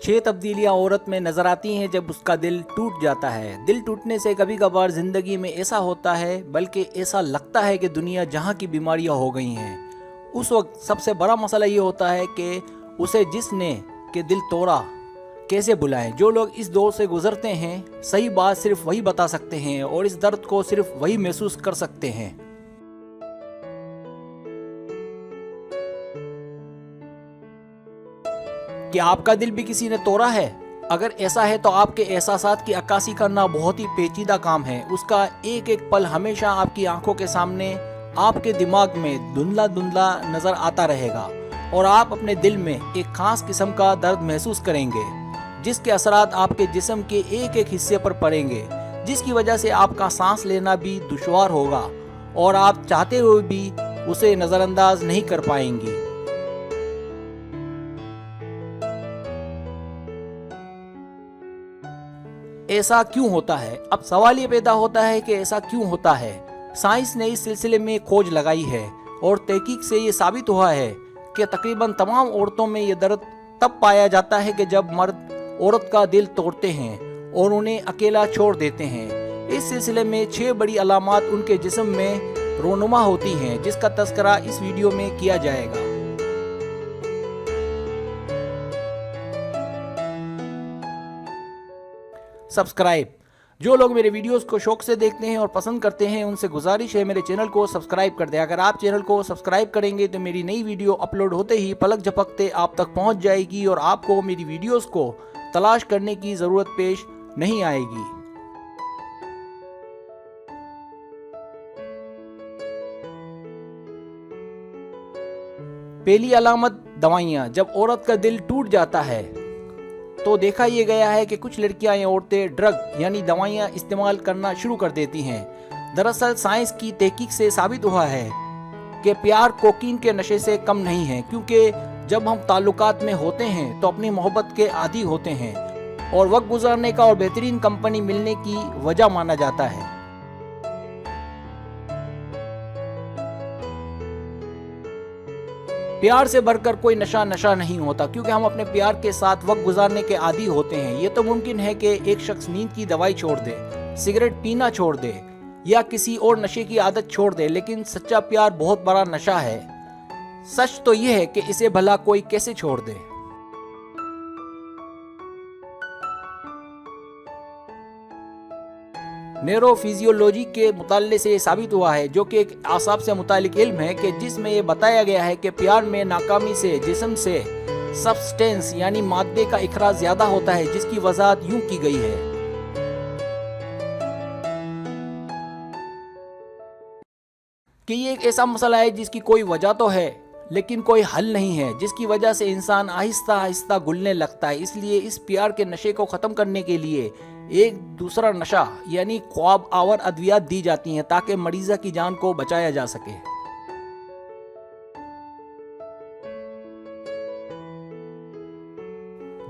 6 तब्दीलियां औरत में नजर आती हैं जब उसका दिल टूट जाता है। दिल टूटने से कभी कभार जिंदगी में ऐसा होता है, बल्कि ऐसा लगता है कि दुनिया जहां की बीमारियां हो गई हैं। उस वक्त सबसे बड़ा मसला ये होता है कि उसे जिसने के दिल तोड़ा कैसे बुलाएं। जो लोग इस दौर से गुजरते हैं, सही बात सिर्फ वही बता सकते हैं और इस दर्द को सिर्फ वही महसूस कर सकते हैं। क्या आपका दिल भी किसी ने तोड़ा है? अगर ऐसा है तो आपके एहसासात की अक्कासी करना बहुत ही पेचीदा काम है। उसका एक एक पल हमेशा आपकी आंखों के सामने, आपके दिमाग में धुंधला धुंधला नजर आता रहेगा और आप अपने दिल में एक खास किस्म का दर्द महसूस करेंगे, जिसके असरात आपके जिस्म के एक एक हिस्से पर पड़ेंगे, जिसकी वजह से आपका सांस लेना भी दुश्वार होगा और आप चाहते हुए भी उसे नजरअंदाज नहीं कर पाएंगी। ऐसा क्यों होता है? अब सवाल ये पैदा होता है कि ऐसा क्यों होता है। साइंस ने इस सिलसिले में खोज लगाई है और तहकीक से ये साबित हुआ है कि तकरीबन तमाम औरतों में ये दर्द तब पाया जाता है कि जब मर्द औरत का दिल तोड़ते हैं और उन्हें अकेला छोड़ देते हैं। इस सिलसिले में 6 बड़ी अलामात उनके जिस्म में रोनुमा होती हैं, जिसका तज़किरा इस वीडियो में किया जाएगा। सब्सक्राइब। जो लोग मेरे वीडियोस को शौक से देखते हैं और पसंद करते हैं, उनसे गुजारिश है मेरे चैनल को सब्सक्राइब कर दें। अगर आप चैनल को सब्सक्राइब करेंगे तो मेरी नई वीडियो अपलोड होते ही पलक झपकते आप तक पहुंच जाएगी और आपको मेरी वीडियोस को तलाश करने की ज़रूरत पेश नहीं आएगी। पहली अलामत दवाइयाँ। जब औरत का दिल टूट जाता है तो देखा यह गया है कि कुछ लड़कियां या औरतें ड्रग यानी दवाइयां इस्तेमाल करना शुरू कर देती हैं। दरअसल साइंस की तहकीक से साबित हुआ है कि प्यार कोकीन के नशे से कम नहीं है, क्योंकि जब हम ताल्लुकात में होते हैं तो अपनी मोहब्बत के आदी होते हैं और वक्त गुजारने का और बेहतरीन कंपनी मिलने की वजह माना जाता है। प्यार से बढ़कर कोई नशा नहीं होता, क्योंकि हम अपने प्यार के साथ वक्त गुजारने के आदी होते हैं। ये तो मुमकिन है कि एक शख्स नींद की दवाई छोड़ दे, सिगरेट पीना छोड़ दे या किसी और नशे की आदत छोड़ दे, लेकिन सच्चा प्यार बहुत बड़ा नशा है। सच तो यह है कि इसे भला कोई कैसे छोड़ दे। न्यूरोफिजियोलॉजी के मुताले से साबित हुआ है, जो कि एक आसाब से मुतालिक इल्म है, कि जिसमें यह बताया गया है कि प्यार में नाकामी से जिस्म से सब्सटेंस यानी मादे का इखराज ज्यादा होता है, जिसकी वजाहत यूं की गई है कि ये एक ऐसा मसला है जिसकी कोई वजह तो है लेकिन कोई हल नहीं है, जिसकी वजह से इंसान आहिस्ता आहिस्ता घुलने लगता है। इसलिए इस प्यार के नशे को ख़त्म करने के लिए एक दूसरा नशा यानी ख्वाब आवर अद्वियात दी जाती हैं, ताकि मरीज़ा की जान को बचाया जा सके।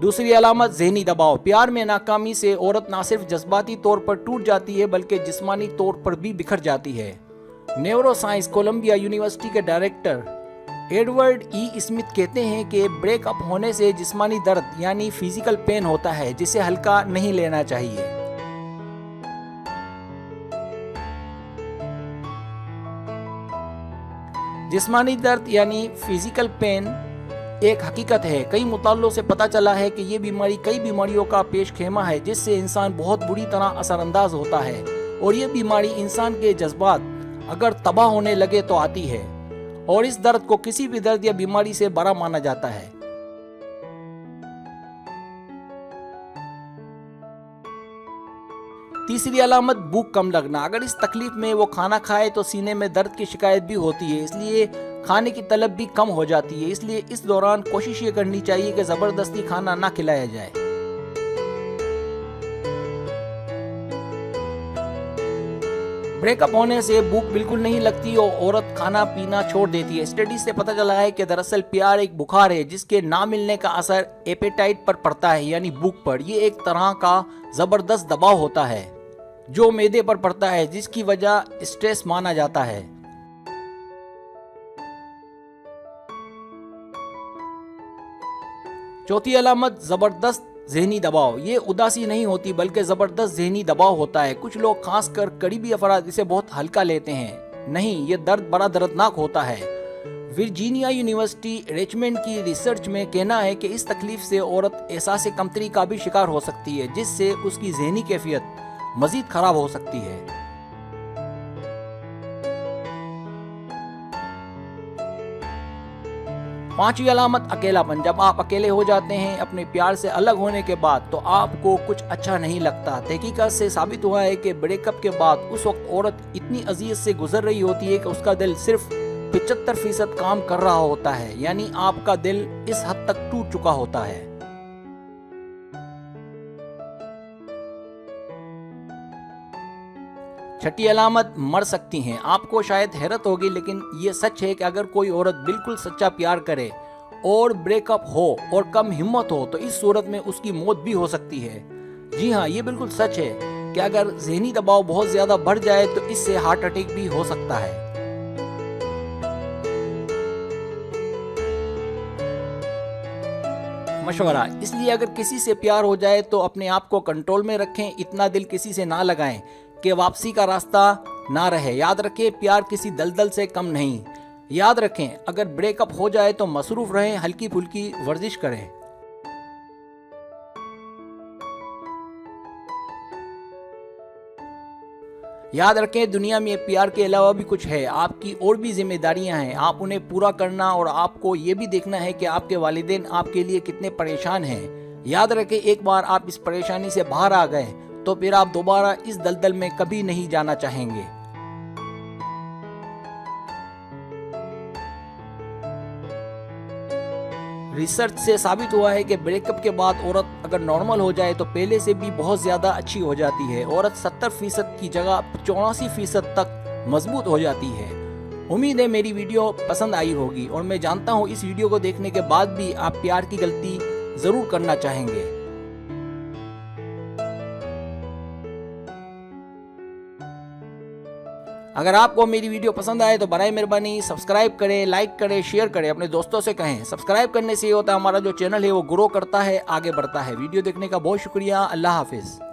दूसरी अलामत ज़हनी दबाव। प्यार में नाकामी से औरत न सिर्फ जज्बाती तौर पर टूट जाती है, बल्कि जिस्मानी तौर पर भी बिखर जाती है। न्यूरो साइंस कोलंबिया यूनिवर्सिटी के डायरेक्टर एडवर्ड ई स्मिथ कहते हैं कि ब्रेकअप होने से जिस्मानी दर्द यानी फिजिकल पेन होता है, जिसे हल्का नहीं लेना चाहिए। जिस्मानी दर्द यानी फिजिकल पेन एक हकीकत है। कई मुतालों से पता चला है कि ये बीमारी कई बीमारियों का पेश खेमा है, जिससे इंसान बहुत बुरी तरह असरअंदाज होता है और ये बीमारी इंसान के जज्बात अगर तबाह होने लगे तो आती है और इस दर्द को किसी भी दर्द या बीमारी से बड़ा माना जाता है। तीसरी अलामत भूख कम लगना। अगर इस तकलीफ में वो खाना खाए तो सीने में दर्द की शिकायत भी होती है, इसलिए खाने की तलब भी कम हो जाती है। इसलिए इस दौरान कोशिश ये करनी चाहिए कि जबरदस्ती खाना ना खिलाया जाए। ब्रेकअप होने से भूख बिल्कुल नहीं लगती और औरत खाना पीना छोड़ देती है। स्टडी से पता चला है कि दरअसल प्यार एक बुखार है, जिसके ना मिलने का असर एपेटाइट पर पड़ता है यानी भूख पर। ये एक तरह का जबरदस्त दबाव होता है जो मैदे पर पड़ता है, जिसकी वजह स्ट्रेस माना जाता है। चौथी अलामत ज़बरदस्त ज़हनी दबाव। ये उदासी नहीं होती बल्कि ज़बरदस्त ज़हनी दबाव होता है। कुछ लोग खासकर करीबी अफराद इसे बहुत हल्का लेते हैं। नहीं, ये दर्द बड़ा दर्दनाक होता है। वर्जीनिया यूनिवर्सिटी रिचमंड की रिसर्च में कहना है कि इस तकलीफ से औरत एहसास कमतरी का भी शिकार हो सकती है, जिससे उसकी ज़हनी कैफियत मज़ीद ख़राब हो सकती है। पांचवी अलामत अकेलापन। जब आप अकेले हो जाते हैं अपने प्यार से अलग होने के बाद, तो आपको कुछ अच्छा नहीं लगता। तहकीकात से साबित हुआ है कि ब्रेकअप के बाद उस वक्त औरत इतनी अजियत से गुजर रही होती है कि उसका दिल सिर्फ 75% काम कर रहा होता है, यानी आपका दिल इस हद तक टूट चुका होता है। छठी अलामत मर सकती हैं। आपको शायद हैरत होगी, लेकिन ये सच है कि अगर कोई औरत बिल्कुल सच्चा प्यार करे और ब्रेकअप हो और कम हिम्मत हो, तो इस सूरत में उसकी मौत भी हो सकती है। जी हाँ, ये बिल्कुल सच है कि अगर ज़हनी दबाव बहुत ज़्यादा बढ़ जाए तो इससे हार्ट अटैक भी हो सकता है। मशवरा, इसलिए अगर किसी से प्यार हो जाए तो अपने आप को कंट्रोल में रखें। इतना दिल किसी से ना लगाएं कि वापसी का रास्ता ना रहे। याद रखें, प्यार किसी दलदल से कम नहीं। याद रखें, अगर ब्रेकअप हो जाए तो मसरूफ रहें, हल्की फुल्की वर्जिश करें। याद रखें, दुनिया में प्यार के अलावा भी कुछ है। आपकी और भी जिम्मेदारियां हैं, आप उन्हें पूरा करना, और आपको ये भी देखना है कि आपके वालिदैन आपके लिए कितने परेशान हैं। याद रखें, एक बार आप इस परेशानी से बाहर आ गए तो फिर आप दोबारा इस दलदल में कभी नहीं जाना चाहेंगे। रिसर्च से साबित हुआ है कि ब्रेकअप के बाद औरत अगर नॉर्मल हो जाए तो पहले से भी बहुत ज़्यादा अच्छी हो जाती है। औरत 70% की जगह 84% तक मजबूत हो जाती है। उम्मीद है मेरी वीडियो पसंद आई होगी, और मैं जानता हूँ इस वीडियो को देखने के बाद भी आप प्यार की गलती ज़रूर करना चाहेंगे। अगर आपको मेरी वीडियो पसंद आए तो बराए मेहरबानी सब्सक्राइब करें, लाइक करें, शेयर करें, अपने दोस्तों से कहें। सब्सक्राइब करने से ये होता है हमारा जो चैनल है वो ग्रो करता है, आगे बढ़ता है। वीडियो देखने का बहुत शुक्रिया। अल्लाह हाफिज़।